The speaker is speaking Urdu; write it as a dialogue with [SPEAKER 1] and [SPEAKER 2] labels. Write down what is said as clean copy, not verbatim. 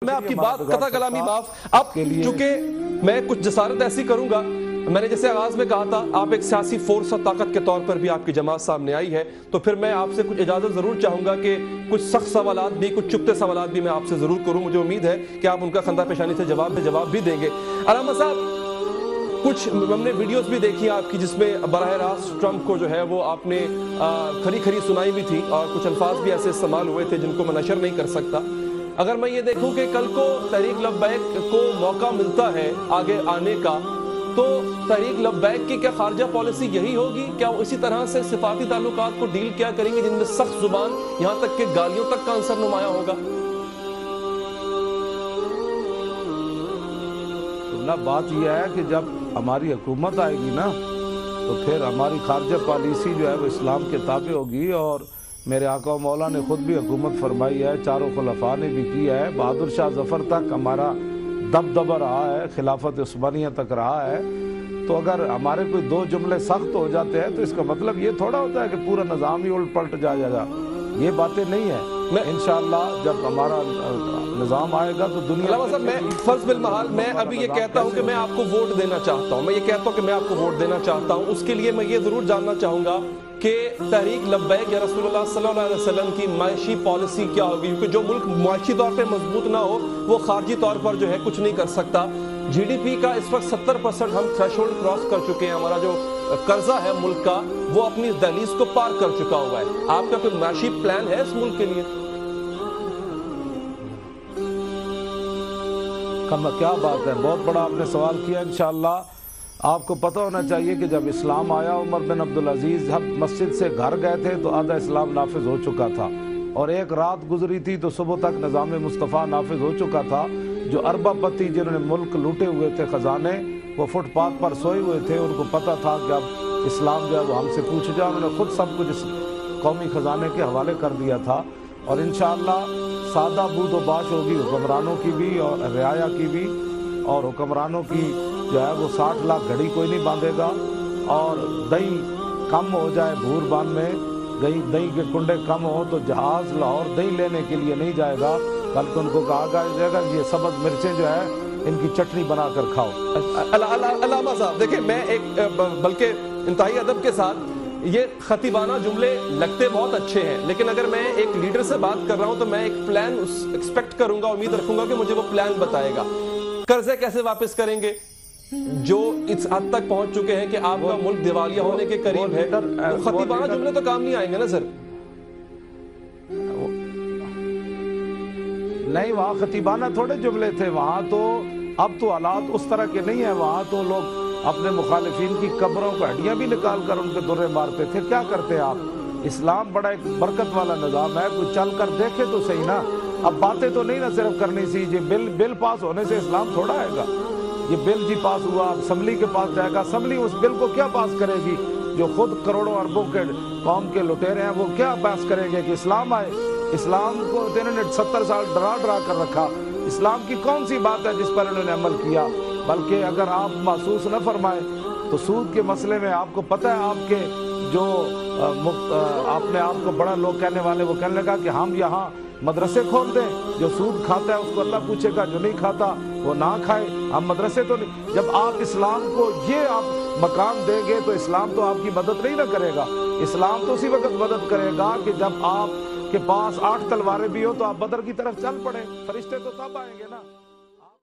[SPEAKER 1] میں آپ کی بات قطع کلامی معاف اب چونکہ میں کچھ جسارت ایسی کروں گا، میں نے جیسے آغاز میں کہا تھا آپ ایک سیاسی فورس اور طاقت کے طور پر بھی آپ کی جماعت سامنے آئی ہے، تو پھر میں آپ سے کچھ اجازت ضرور چاہوں گا کہ کچھ سخت سوالات بھی، کچھ چپتے سوالات بھی میں آپ سے ضرور کروں. مجھے امید ہے کہ آپ ان کا خندہ پیشانی سے جواب بھی دیں گے. علامہ صاحب، کچھ ہم نے ویڈیوز بھی دیکھی آپ کی جس میں براہ راست ٹرمپ کو جو ہے وہ آپ نے کھری سنائی بھی تھی اور کچھ الفاظ بھی ایسے استعمال ہوئے تھے جن کو میں نشر نہیں کر سکتا. اگر میں یہ دیکھوں کہ کل کو تحریک لبیک کو موقع ملتا ہے آگے آنے کا، تو تحریک لبیک کی کیا خارجہ پالیسی یہی ہوگی؟ کیا وہ اسی طرح سے سفارتی تعلقات کو ڈیل کیا کریں گے جن میں سخت زبان یہاں تک کہ گالیوں تک کا عنصر نمایاں ہوگا؟
[SPEAKER 2] بات یہ ہے کہ جب ہماری حکومت آئے گی نا تو پھر ہماری خارجہ پالیسی جو ہے وہ اسلام کے تابع ہوگی. اور میرے آقا و مولا نے خود بھی حکومت فرمائی ہے، چاروں خلفاء نے بھی کی ہے. بہادر شاہ ظفر تک ہمارا دبدبہ رہا ہے، خلافت عثمانیہ تک رہا ہے. تو اگر ہمارے کوئی دو جملے سخت ہو جاتے ہیں تو اس کا مطلب یہ تھوڑا ہوتا ہے کہ پورا نظام ہی الٹ پلٹ جائے گا. یہ باتیں نہیں ہیں. انشاءاللہ جب ہمارا نظام آئے گا تو دنیا
[SPEAKER 1] میں فرض بالمحال میں ابھی یہ کہتا ہوں کہ میں آپ کو ووٹ دینا چاہتا ہوں، اس کے لیے میں یہ ضرور جاننا چاہوں گا کہ تحریک لبیک یا رسول اللہ صلی اللہ علیہ وسلم کی معاشی پالیسی کیا ہوگی، کیونکہ جو ملک معاشی طور پہ مضبوط نہ ہو وہ خارجی طور پر جو ہے کچھ نہیں کر سکتا. جی ڈی پی کا اس وقت 70% ہم تھریشولڈ کراس کر چکے ہیں. ہمارا جو قرضہ ہے ملک کا وہ اپنی دہلیز کو پار کر چکا ہوا ہے. آپ کا کوئی معاشی پلان ہے اس ملک کے لیے؟
[SPEAKER 2] کیا بات ہے، بہت بڑا آپ نے سوال کیا. انشاءاللہ آپ کو پتہ ہونا چاہیے کہ جب اسلام آیا عمر بن عبدالعزیز جب مسجد سے گھر گئے تھے تو آدھا اسلام نافذ ہو چکا تھا، اور ایک رات گزری تھی تو صبح تک نظام مصطفیٰ نافذ ہو چکا تھا. جو اربا پتی جنہوں نے ملک لوٹے ہوئے تھے خزانے، وہ فٹ پاتھ پر سوئے ہوئے تھے. ان کو پتہ تھا کہ اب اسلام جو ہے وہ ہم سے پوچھ جائے. انہوں نے خود سب کچھ اس قومی خزانے کے حوالے کر دیا تھا. اور انشاءاللہ سادہ بود و باش ہوگی حکمرانوں کی بھی اور رعایا کی بھی. اور حکمرانوں کی جو ہے وہ 60 لاکھ گھڑی کوئی نہیں باندھے گا. اور دہی کم ہو جائے بھور بان میں، دہی کے کنڈے کم ہوں تو جہاز لاہور دہی لینے کے لیے نہیں جائے گا، بلکہ ان کو کہا جائے گا یہ سبز مرچیں جو ہے ان کی چٹنی بنا کر کھاؤ.
[SPEAKER 1] علامہ صاحب دیکھیں، میں ایک بلکہ انتہائی ادب کے ساتھ یہ خطیبانہ جملے لگتے بہت اچھے ہیں، لیکن اگر میں ایک لیڈر سے بات کر رہا ہوں تو میں ایک پلان ایکسپیکٹ کروں گا، امید رکھوں گا کہ مجھے وہ پلان بتائے گا. قرضے کیسے واپس کریں گے جو اس حد تک پہنچ چکے ہیں کہ آپ کا ملک دیوالیہ ہونے کے قریب ہے؟ خطیبانہ جملے تو کام نہیں آئیں گے نا سر؟
[SPEAKER 2] نہیں، وہاں خطیبانہ تھوڑے جملے تھے. وہاں تو اب تو حالات اس طرح کے نہیں ہیں. وہاں تو لوگ اپنے مخالفین کی قبروں کو ہڈیاں بھی نکال کر ان کے درے مارتے تھے. کیا کرتے آپ؟ اسلام بڑا ایک برکت والا نظام ہے، کوئی چل کر دیکھے تو صحیح نا. اب باتیں تو نہیں نا صرف کرنی سی. یہ بل پاس ہونے سے اسلام تھوڑا آئے گا. یہ بل جی پاس ہوا، اسمبلی کے پاس جائے گا. اسمبلی اس بل کو کیا پاس کرے گی؟ جو خود کروڑوں اربوں کے قوم کے لٹیرے ہیں وہ کیا پاس کریں گے کہ اسلام آئے؟ اسلام کو انہوں نے 70 سال ڈرا کر رکھا. اسلام کی کون سی بات ہے جس پر انہوں نے عمل کیا؟ بلکہ اگر آپ محسوس نہ فرمائیں تو سود کے مسئلے میں آپ کو پتہ ہے، آپ کے جو آپ نے آپ کو بڑا لوگ کہنے والے وہ کہنے لگا کہ ہم یہاں مدرسے کھول دیں، جو سود کھاتا ہے اس کو اللہ پوچھے گا، جو نہیں کھاتا وہ نہ کھائے. ہم مدرسے تو نہیں. جب آپ اسلام کو یہ آپ مقام دیں گے تو اسلام تو آپ کی مدد نہیں نہ کرے گا. اسلام تو اسی وقت مدد کرے گا کہ جب آپ کے پاس 8 تلواریں بھی ہو تو آپ بدر کی طرف چل پڑیں. فرشتے تو تب آئیں گے نا.